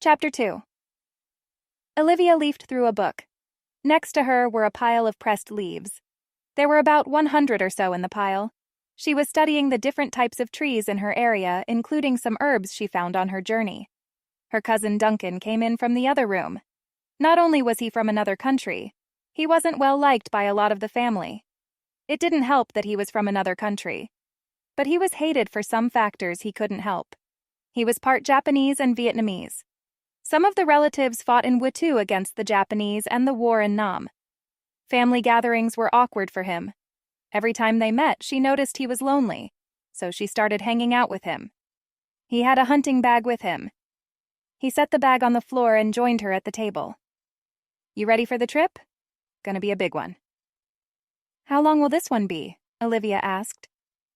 Chapter 2. Olivia leafed through a book. Next to her were a pile of pressed leaves. There were about 100 or so in the pile. She was studying the different types of trees in her area, including some herbs she found on her journey. Her cousin Duncan came in from the other room. Not only was he from another country, he wasn't well liked by a lot of the family. It didn't help that he was from another country, but he was hated for some factors he couldn't help. He was part Japanese and Vietnamese. Some of the relatives fought in Witu against the Japanese and the war in Nam. Family gatherings were awkward for him. Every time they met, she noticed he was lonely, so she started hanging out with him. He had a hunting bag with him. He set the bag on the floor and joined her at the table. "You ready for the trip? Gonna be a big one." "How long will this one be?" Olivia asked.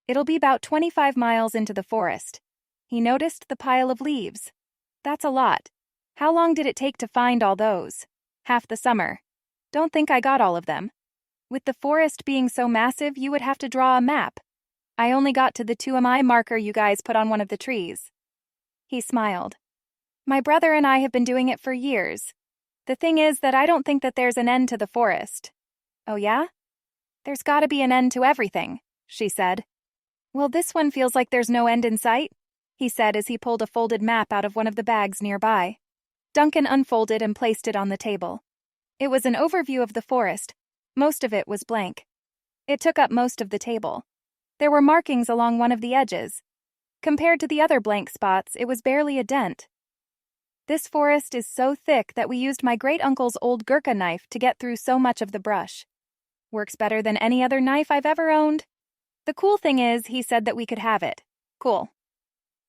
"It'll be about 25 miles into the forest." He noticed the pile of leaves. "That's a lot. How long did it take to find all those?" "Half the summer. Don't think I got all of them. With the forest being so massive, you would have to draw a map. I only got to the 2mi marker you guys put on one of the trees." He smiled. "My brother and I have been doing it for years. The thing is that I don't think that there's an end to the forest." "Oh yeah? There's gotta be an end to everything," she said. "Well, this one feels like there's no end in sight," he said as he pulled a folded map out of one of the bags nearby. Duncan unfolded and placed it on the table. It was an overview of the forest. Most of it was blank. It took up most of the table. There were markings along one of the edges. Compared to the other blank spots, it was barely a dent. "This forest is so thick that we used my great-uncle's old Gurkha knife to get through so much of the brush. Works better than any other knife I've ever owned. The cool thing is, he said that we could have it. Cool.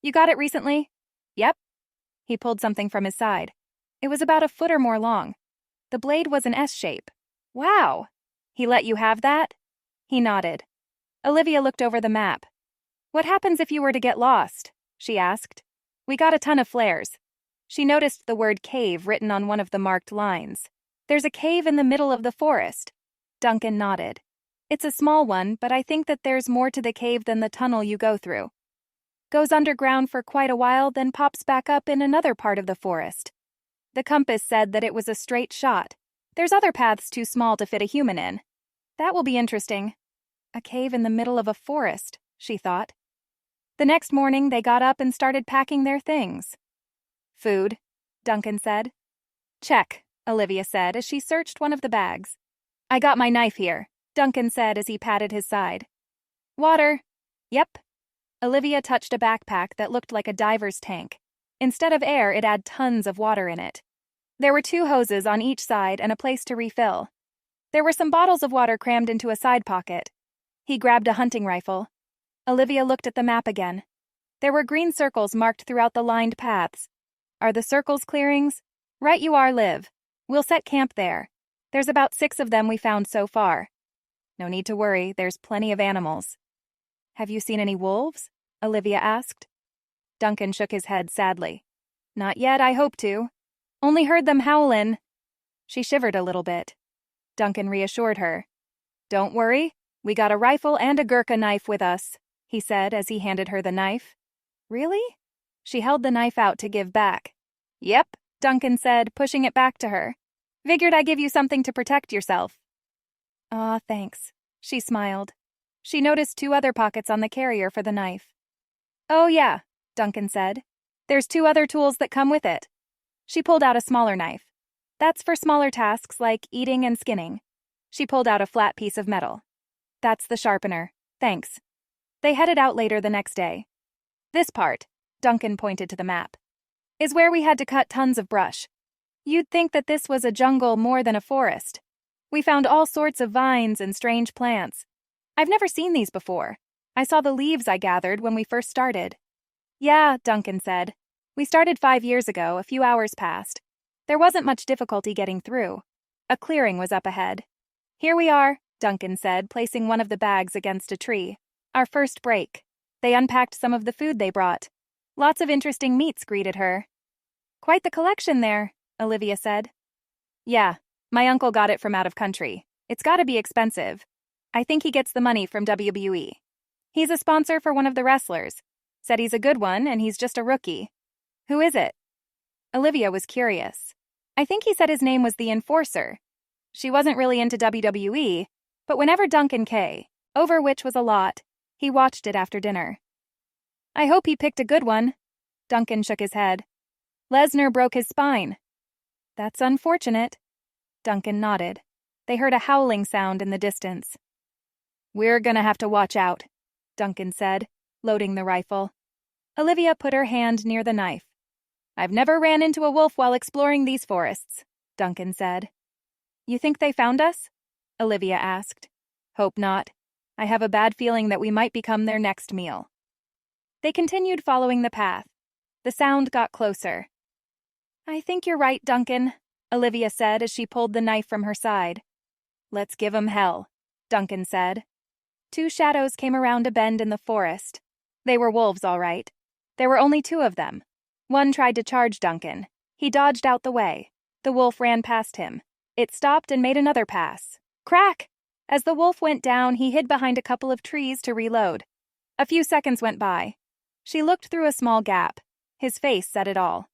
You got it recently?" "Yep." He pulled something from his side. It was about a foot or more long. The blade was an S shape. "Wow! He let you have that?" He nodded. Olivia looked over the map. "What happens if you were to get lost?" she asked. "We got a ton of flares." She noticed the word cave written on one of the marked lines. "There's a cave in the middle of the forest." Duncan nodded. "It's a small one, but I think that there's more to the cave than the tunnel you go through. Goes underground for quite a while, then pops back up in another part of the forest. The compass said that it was a straight shot. There's other paths too small to fit a human in. That will be interesting." A cave in the middle of a forest, she thought. The next morning, they got up and started packing their things. "Food," Duncan said. "Check," Olivia said as she searched one of the bags. "I got my knife here," Duncan said as he patted his side. "Water." "Yep." Olivia touched a backpack that looked like a diver's tank. Instead of air, it had tons of water in it. There were 2 hoses on each side and a place to refill. There were some bottles of water crammed into a side pocket. He grabbed a hunting rifle. Olivia looked at the map again. There were green circles marked throughout the lined paths. "Are the circles clearings?" "Right you are, Liv. We'll set camp there. There's about 6 of them we found so far. No need to worry, there's plenty of animals." "Have you seen any wolves?" Olivia asked. Duncan shook his head sadly. "Not yet, I hope to. Only heard them howlin'." She shivered a little bit. Duncan reassured her. "Don't worry, we got a rifle and a Gurkha knife with us," he said as he handed her the knife. "Really?" She held the knife out to give back. "Yep," Duncan said, pushing it back to her. "Figured I'd give you something to protect yourself." "Aw, thanks," she smiled. She noticed 2 other pockets on the carrier for the knife. "Oh yeah," Duncan said. "There's 2 other tools that come with it." She pulled out a smaller knife. "That's for smaller tasks like eating and skinning." She pulled out a flat piece of metal. "That's the sharpener. Thanks." They headed out later the next day. "This part," Duncan pointed to the map, "is where we had to cut tons of brush. You'd think that this was a jungle more than a forest. We found all sorts of vines and strange plants. I've never seen these before. I saw the leaves I gathered when we first started." "Yeah," Duncan said. "We started 5 years ago, a few hours passed. There wasn't much difficulty getting through. A clearing was up ahead." "Here we are," Duncan said, placing one of the bags against a tree. "Our first break." They unpacked some of the food they brought. Lots of interesting meats greeted her. "Quite the collection there," Olivia said. "Yeah, my uncle got it from out of country. It's gotta be expensive. I think he gets the money from WWE. He's a sponsor for one of the wrestlers. Said he's a good one and he's just a rookie." "Who is it?" Olivia was curious. I think he said his name was the Enforcer. She wasn't really into WWE, but whenever Duncan K, over which was a lot, he watched it after dinner. I hope he picked a good one. Duncan shook his head. Lesnar broke his spine. That's unfortunate. Duncan nodded. They heard a howling sound in the distance. We're gonna have to watch out, Duncan said, loading the rifle. Olivia put her hand near the knife. I've never ran into a wolf while exploring these forests, Duncan said. You think they found us? Olivia asked. Hope not. I have a bad feeling that we might become their next meal. They continued following the path. The sound got closer. I think you're right, Duncan, Olivia said as she pulled the knife from her side. Let's give 'em hell, Duncan said. Two shadows came around a bend in the forest. They were wolves, all right. There were only two of them. One tried to charge Duncan. He dodged out the way. The wolf ran past him. It stopped and made another pass. Crack! As the wolf went down, he hid behind a couple of trees to reload. A few seconds went by. She looked through a small gap. His face said it all.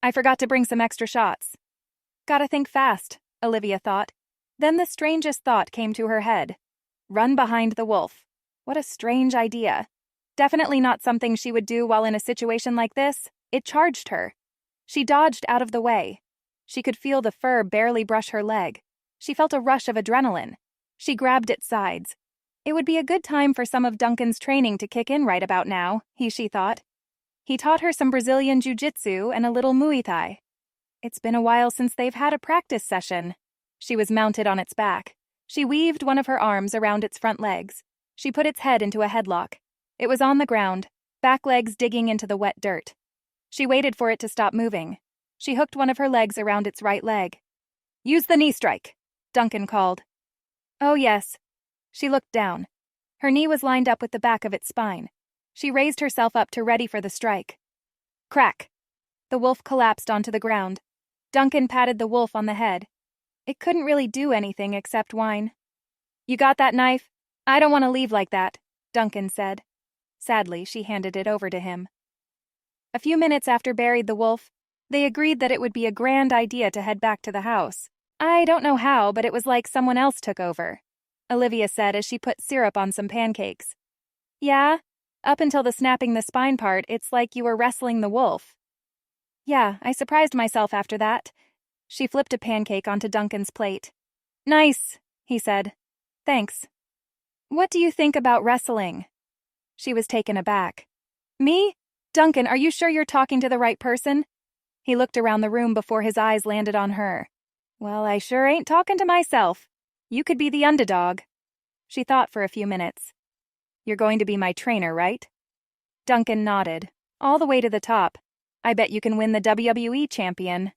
I forgot to bring some extra shots. Gotta think fast, Olivia thought. Then the strangest thought came to her head. Run behind the wolf. What a strange idea. Definitely not something she would do while in a situation like this. It charged her. She dodged out of the way. She could feel the fur barely brush her leg. She felt a rush of adrenaline. She grabbed its sides. It would be a good time for some of Duncan's training to kick in right about now, she thought. He taught her some Brazilian jiu-jitsu and a little Muay Thai. It's been a while since they've had a practice session. She was mounted on its back. She weaved one of her arms around its front legs. She put its head into a headlock. It was on the ground, back legs digging into the wet dirt. She waited for it to stop moving. She hooked one of her legs around its right leg. Use the knee strike, Duncan called. Oh, yes. She looked down. Her knee was lined up with the back of its spine. She raised herself up to ready for the strike. Crack! The wolf collapsed onto the ground. Duncan patted the wolf on the head. It couldn't really do anything except whine. You got that knife? I don't want to leave like that, Duncan said. Sadly, she handed it over to him. A few minutes after buried the wolf, they agreed that it would be a grand idea to head back to the house. I don't know how, but it was like someone else took over, Olivia said as she put syrup on some pancakes. Yeah, up until the snapping the spine part, it's like you were wrestling the wolf. Yeah, I surprised myself after that. She flipped a pancake onto Duncan's plate. Nice, he said. Thanks. What do you think about wrestling? She was taken aback. Me? Duncan, are you sure you're talking to the right person? He looked around the room before his eyes landed on her. Well, I sure ain't talking to myself. You could be the underdog. She thought for a few minutes. You're going to be my trainer, right? Duncan nodded. All the way to the top. I bet you can win the WWE Champion.